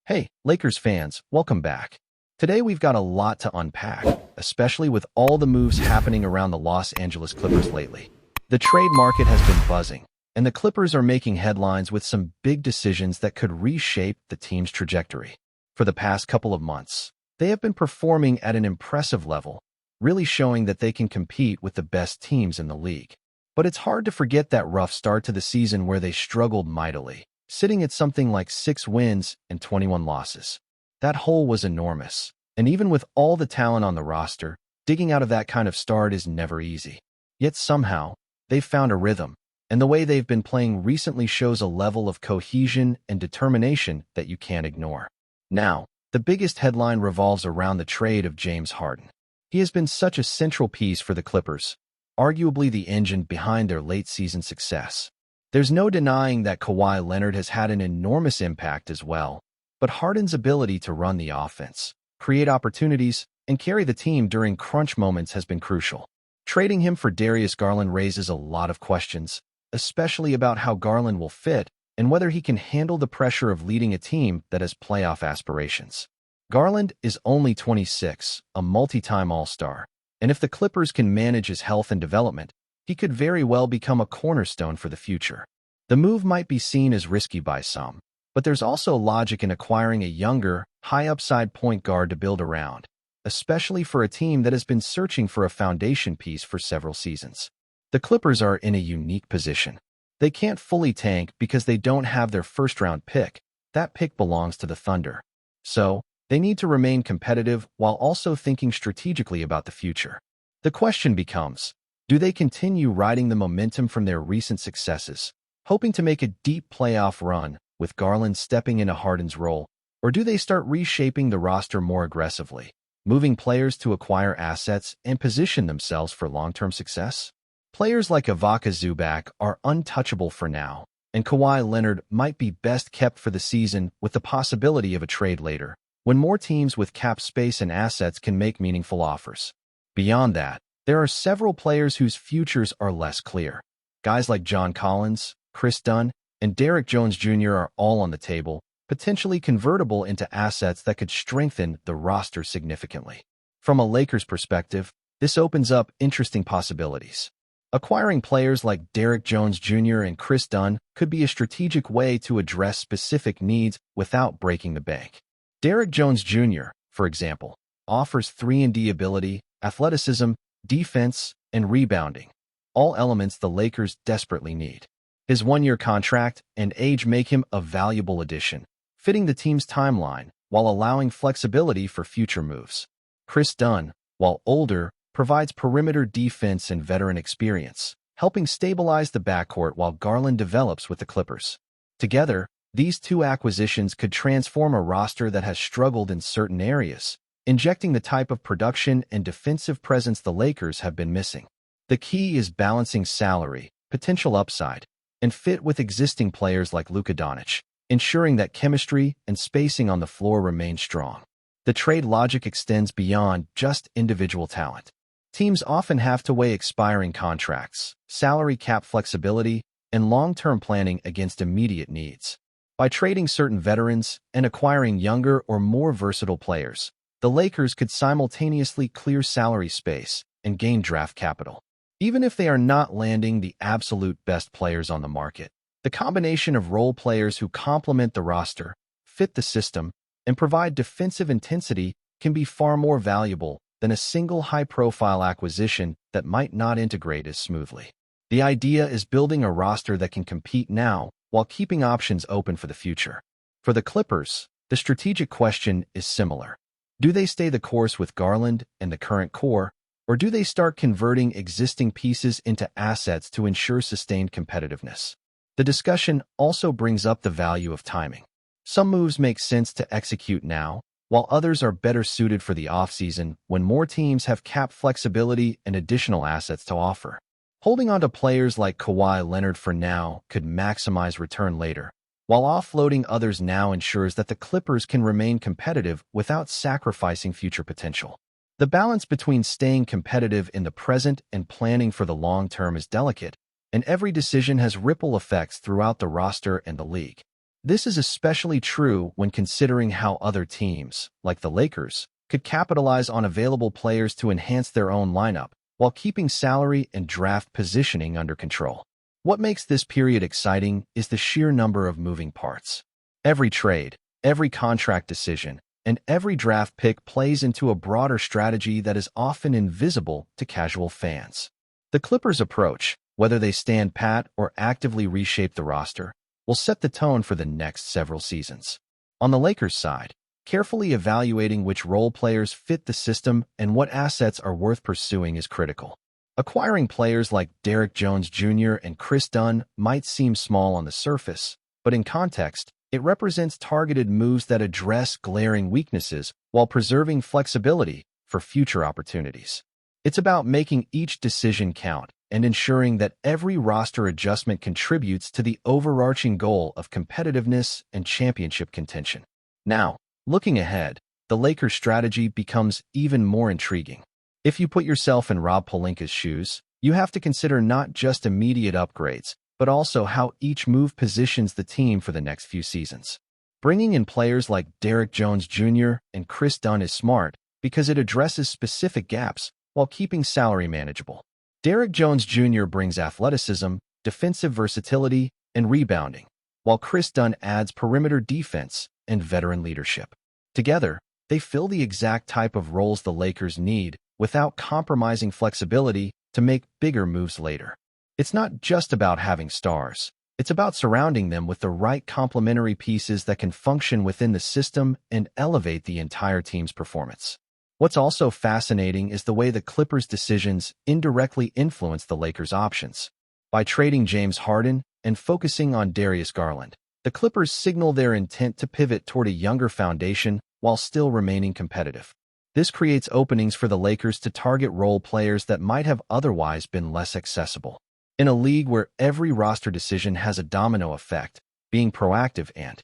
Hey, Lakers fans, welcome back. Today we've got a lot to unpack, especially with all the moves happening around the Los Angeles Clippers lately. The trade market has been buzzing, and the Clippers are making headlines with some big decisions that could reshape the team's trajectory. For the past couple of months, they have been performing at an impressive level, really showing that they can compete with the best teams in the league. But it's hard to forget that rough start to the season where they struggled mightily, sitting at something like 6 wins and 21 losses. That hole was enormous, and even with all the talent on the roster, digging out of that kind of start is never easy. Yet somehow, they've found a rhythm, and the way they've been playing recently shows a level of cohesion and determination that you can't ignore. Now, the biggest headline revolves around the trade of James Harden. He has been such a central piece for the Clippers, arguably the engine behind their late-season success. There's no denying that Kawhi Leonard has had an enormous impact as well, but Harden's ability to run the offense, create opportunities, and carry the team during crunch moments has been crucial. Trading him for Darius Garland raises a lot of questions, especially about how Garland will fit and whether he can handle the pressure of leading a team that has playoff aspirations. Garland is only 26, a multi-time All-Star, and if the Clippers can manage his health and development, he could very well become a cornerstone for the future. The move might be seen as risky by some, but there's also logic in acquiring a younger, high-upside point guard to build around, especially for a team that has been searching for a foundation piece for several seasons. The Clippers are in a unique position. They can't fully tank because they don't have their first-round pick. That pick belongs to the Thunder. So, they need to remain competitive while also thinking strategically about the future. The question becomes, do they continue riding the momentum from their recent successes, hoping to make a deep playoff run with Garland stepping into Harden's role, or do they start reshaping the roster more aggressively, moving players to acquire assets and position themselves for long-term success? Players like Ivica Zubac are untouchable for now, and Kawhi Leonard might be best kept for the season with the possibility of a trade later, when more teams with cap space and assets can make meaningful offers. Beyond that, there are several players whose futures are less clear. Guys like John Collins, Chris Dunn, and Derrick Jones Jr. are all on the table, potentially convertible into assets that could strengthen the roster significantly. From a Lakers perspective, this opens up interesting possibilities. Acquiring players like Derrick Jones Jr. and Chris Dunn could be a strategic way to address specific needs without breaking the bank. Derrick Jones Jr., for example, offers 3-and-D ability, athleticism, defense, and rebounding, all elements the Lakers desperately need. His 1-year contract and age make him a valuable addition, fitting the team's timeline while allowing flexibility for future moves. Chris Dunn, while older, provides perimeter defense and veteran experience, helping stabilize the backcourt while Garland develops with the Clippers. Together, these two acquisitions could transform a roster that has struggled in certain areas, injecting the type of production and defensive presence the Lakers have been missing. The key is balancing salary, potential upside, and fit with existing players like Luka Doncic, ensuring that chemistry and spacing on the floor remain strong. The trade logic extends beyond just individual talent. Teams often have to weigh expiring contracts, salary cap flexibility, and long-term planning against immediate needs. By trading certain veterans and acquiring younger or more versatile players, the Lakers could simultaneously clear salary space and gain draft capital. Even if they are not landing the absolute best players on the market, the combination of role players who complement the roster, fit the system, and provide defensive intensity can be far more valuable than a single high-profile acquisition that might not integrate as smoothly. The idea is building a roster that can compete now while keeping options open for the future. For the Clippers, the strategic question is similar. Do they stay the course with Garland and the current core, or do they start converting existing pieces into assets to ensure sustained competitiveness? The discussion also brings up the value of timing. Some moves make sense to execute now, while others are better suited for the offseason when more teams have cap flexibility and additional assets to offer. Holding on to players like Kawhi Leonard for now could maximize return later, while offloading others now ensures that the Clippers can remain competitive without sacrificing future potential. The balance between staying competitive in the present and planning for the long term is delicate, and every decision has ripple effects throughout the roster and the league. This is especially true when considering how other teams, like the Lakers, could capitalize on available players to enhance their own lineup while keeping salary and draft positioning under control. What makes this period exciting is the sheer number of moving parts. Every trade, every contract decision, and every draft pick plays into a broader strategy that is often invisible to casual fans. The Clippers' approach, whether they stand pat or actively reshape the roster, will set the tone for the next several seasons. On the Lakers' side, carefully evaluating which role players fit the system and what assets are worth pursuing is critical. Acquiring players like Derrick Jones Jr. and Chris Dunn might seem small on the surface, but in context, it represents targeted moves that address glaring weaknesses while preserving flexibility for future opportunities. It's about making each decision count and ensuring that every roster adjustment contributes to the overarching goal of competitiveness and championship contention. Now, looking ahead, the Lakers' strategy becomes even more intriguing. If you put yourself in Rob Pelinka's shoes, you have to consider not just immediate upgrades, but also how each move positions the team for the next few seasons. Bringing in players like Derrick Jones Jr. and Chris Dunn is smart because it addresses specific gaps while keeping salary manageable. Derrick Jones Jr. brings athleticism, defensive versatility, and rebounding, while Chris Dunn adds perimeter defense and veteran leadership. Together, they fill the exact type of roles the Lakers need without compromising flexibility to make bigger moves later. It's not just about having stars. It's about surrounding them with the right complementary pieces that can function within the system and elevate the entire team's performance. What's also fascinating is the way the Clippers' decisions indirectly influence the Lakers' options. By trading James Harden and focusing on Darius Garland, the Clippers signal their intent to pivot toward a younger foundation while still remaining competitive. This creates openings for the Lakers to target role players that might have otherwise been less accessible. In a league where every roster decision has a domino effect, being proactive and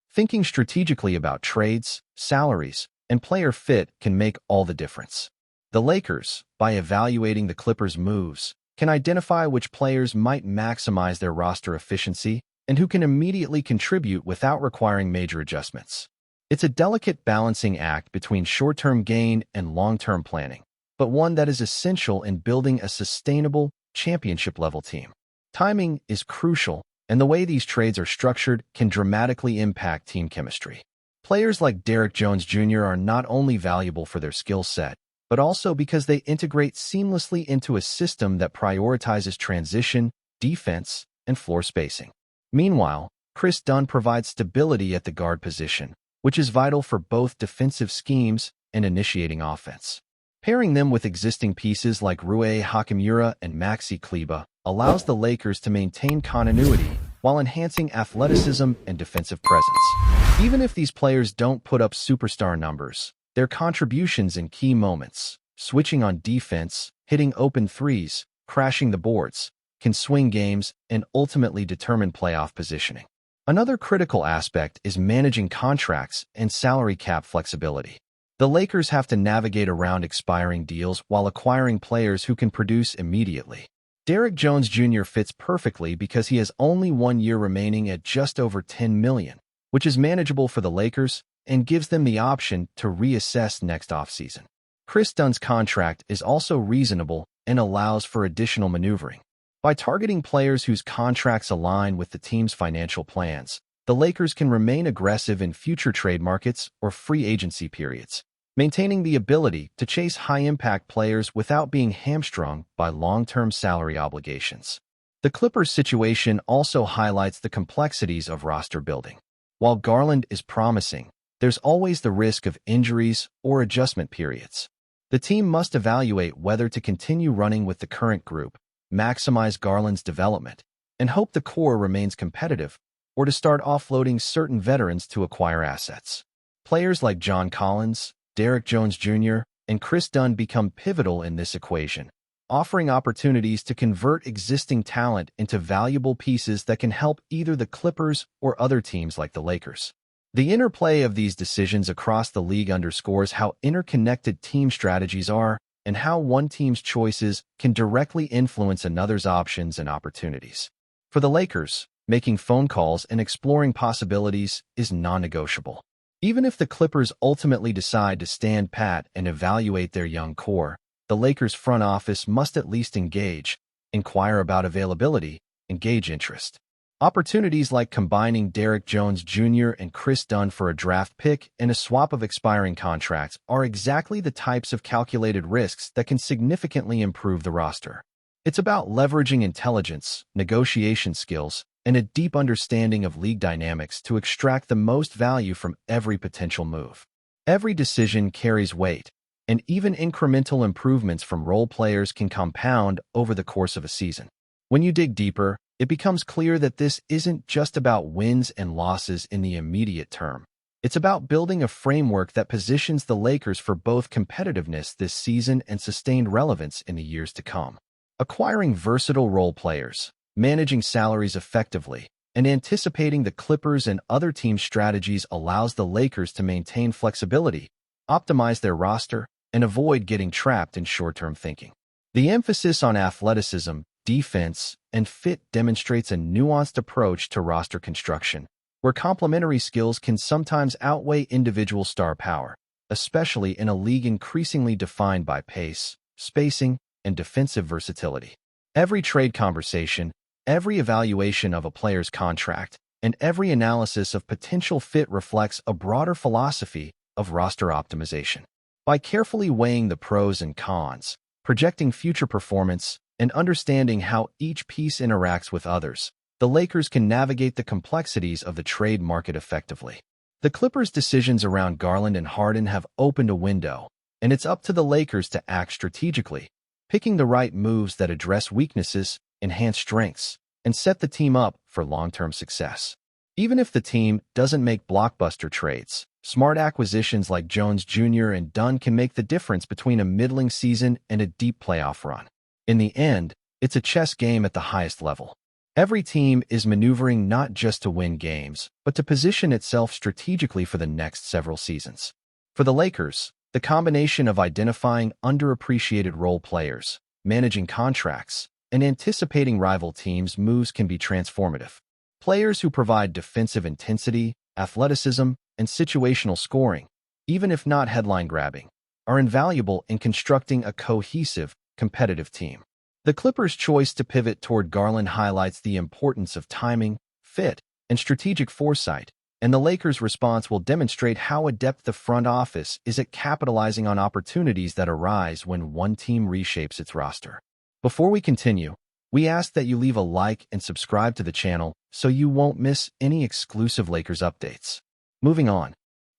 thinking strategically about trades, salaries, and player fit can make all the difference. The Lakers, by evaluating the Clippers' moves, can identify which players might maximize their roster efficiency and who can immediately contribute without requiring major adjustments. It's a delicate balancing act between short-term gain and long-term planning, but one that is essential in building a sustainable, championship-level team. Timing is crucial, and the way these trades are structured can dramatically impact team chemistry. Players like Derrick Jones Jr. are not only valuable for their skill set, but also because they integrate seamlessly into a system that prioritizes transition, defense, and floor spacing. Meanwhile, Chris Dunn provides stability at the guard position, which is vital for both defensive schemes and initiating offense. Pairing them with existing pieces like Rui Hachimura and Maxi Kleber allows the Lakers to maintain continuity while enhancing athleticism and defensive presence. Even if these players don't put up superstar numbers, their contributions in key moments, switching on defense, hitting open threes, crashing the boards, can swing games and ultimately determine playoff positioning. Another critical aspect is managing contracts and salary cap flexibility. The Lakers have to navigate around expiring deals while acquiring players who can produce immediately. Derrick Jones Jr. fits perfectly because he has only 1 year remaining at just over $10 million, which is manageable for the Lakers and gives them the option to reassess next offseason. Chris Dunn's contract is also reasonable and allows for additional maneuvering. By targeting players whose contracts align with the team's financial plans, the Lakers can remain aggressive in future trade markets or free agency periods, maintaining the ability to chase high-impact players without being hamstrung by long-term salary obligations. The Clippers' situation also highlights the complexities of roster building. While Garland is promising, there's always the risk of injuries or adjustment periods. The team must evaluate whether to continue running with the current group, maximize Garland's development, and hope the core remains competitive, or to start offloading certain veterans to acquire assets. Players like John Collins, Derrick Jones Jr., and Chris Dunn become pivotal in this equation, offering opportunities to convert existing talent into valuable pieces that can help either the Clippers or other teams like the Lakers. The interplay of these decisions across the league underscores how interconnected team strategies are and how one team's choices can directly influence another's options and opportunities. For the Lakers, Making phone calls and exploring possibilities is non-negotiable. Even if the Clippers ultimately decide to stand pat and evaluate their young core, the Lakers front office must at least engage, inquire about availability, and gauge interest. Opportunities like combining Derrick Jones Jr. and Chris Dunn for a draft pick and a swap of expiring contracts are exactly the types of calculated risks that can significantly improve the roster. It's about leveraging intelligence, negotiation skills, and a deep understanding of league dynamics to extract the most value from every potential move. Every decision carries weight, and even incremental improvements from role players can compound over the course of a season. When you dig deeper, it becomes clear that this isn't just about wins and losses in the immediate term. It's about building a framework that positions the Lakers for both competitiveness this season and sustained relevance in the years to come. Acquiring versatile role players, managing salaries effectively, and anticipating the Clippers and other team strategies allows the Lakers to maintain flexibility, optimize their roster, and avoid getting trapped in short-term thinking. The emphasis on athleticism, defense, and fit demonstrates a nuanced approach to roster construction, where complementary skills can sometimes outweigh individual star power, especially in a league increasingly defined by pace, spacing, and defensive versatility. Every trade conversation, every evaluation of a player's contract, and every analysis of potential fit reflects a broader philosophy of roster optimization. By carefully weighing the pros and cons, projecting future performance, and understanding how each piece interacts with others, the Lakers can navigate the complexities of the trade market effectively. The Clippers' decisions around Garland and Harden have opened a window, and it's up to the Lakers to act strategically, picking the right moves that address weaknesses, enhance strengths, and set the team up for long-term success. Even if the team doesn't make blockbuster trades, smart acquisitions like Jones Jr. and Dunn can make the difference between a middling season and a deep playoff run. In the end, it's a chess game at the highest level. Every team is maneuvering not just to win games, but to position itself strategically for the next several seasons. For the Lakers, the combination of identifying underappreciated role players, managing contracts, and anticipating rival teams' moves can be transformative. Players who provide defensive intensity, athleticism, and situational scoring, even if not headline-grabbing, are invaluable in constructing a cohesive, competitive team. The Clippers' choice to pivot toward Garland highlights the importance of timing, fit, and strategic foresight, and the Lakers' response will demonstrate how adept the front office is at capitalizing on opportunities that arise when one team reshapes its roster. Before we continue, we ask that you leave a like and subscribe to the channel so you won't miss any exclusive Lakers updates. Moving on.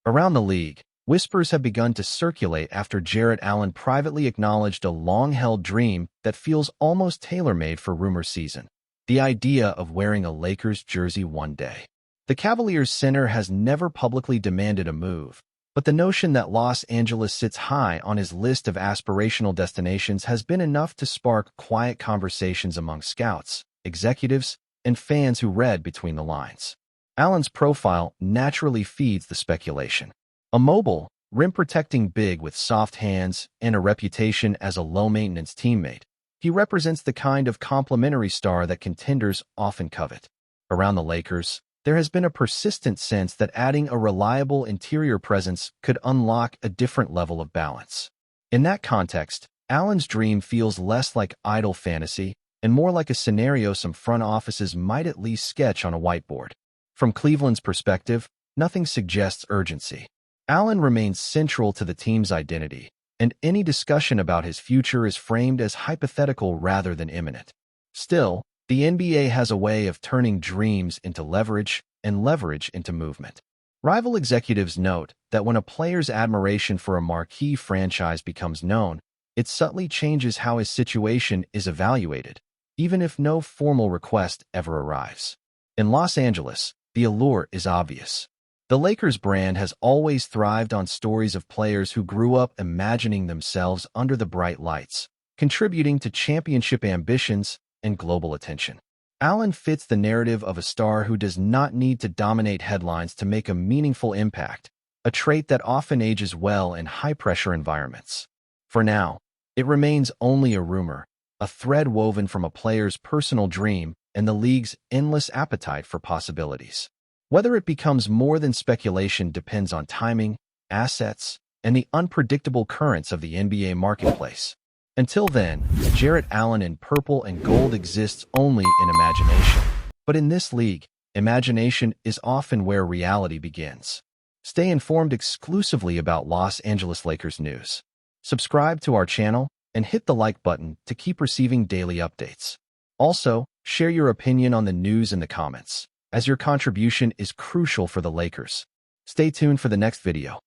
Around the league, whispers have begun to circulate after Jarrett Allen privately acknowledged a long-held dream that feels almost tailor-made for rumor season: the idea of wearing a Lakers jersey one day. The Cavaliers center has never publicly demanded a move, but the notion that Los Angeles sits high on his list of aspirational destinations has been enough to spark quiet conversations among scouts, executives, and fans who read between the lines. Allen's profile naturally feeds the speculation. A mobile, rim-protecting big with soft hands and a reputation as a low-maintenance teammate, he represents the kind of complementary star that contenders often covet. Around the Lakers, there has been a persistent sense that adding a reliable interior presence could unlock a different level of balance. In that context, Allen's dream feels less like idle fantasy and more like a scenario some front offices might at least sketch on a whiteboard. From Cleveland's perspective, nothing suggests urgency. Allen remains central to the team's identity, and any discussion about his future is framed as hypothetical rather than imminent. Still, the NBA has a way of turning dreams into leverage and leverage into movement. Rival executives note that when a player's admiration for a marquee franchise becomes known, it subtly changes how his situation is evaluated, even if no formal request ever arrives. In Los Angeles, the allure is obvious. The Lakers brand has always thrived on stories of players who grew up imagining themselves under the bright lights, contributing to championship ambitions and global attention. Allen fits the narrative of a star who does not need to dominate headlines to make a meaningful impact, a trait that often ages well in high-pressure environments. For now, it remains only a rumor, a thread woven from a player's personal dream and the league's endless appetite for possibilities. Whether it becomes more than speculation depends on timing, assets, and the unpredictable currents of the NBA marketplace. Until then, Jarrett Allen in purple and gold exists only in imagination. But in this league, imagination is often where reality begins. Stay informed exclusively about Los Angeles Lakers news. Subscribe to our channel and hit the like button to keep receiving daily updates. Also, share your opinion on the news in the comments, as your contribution is crucial for the Lakers. Stay tuned for the next video.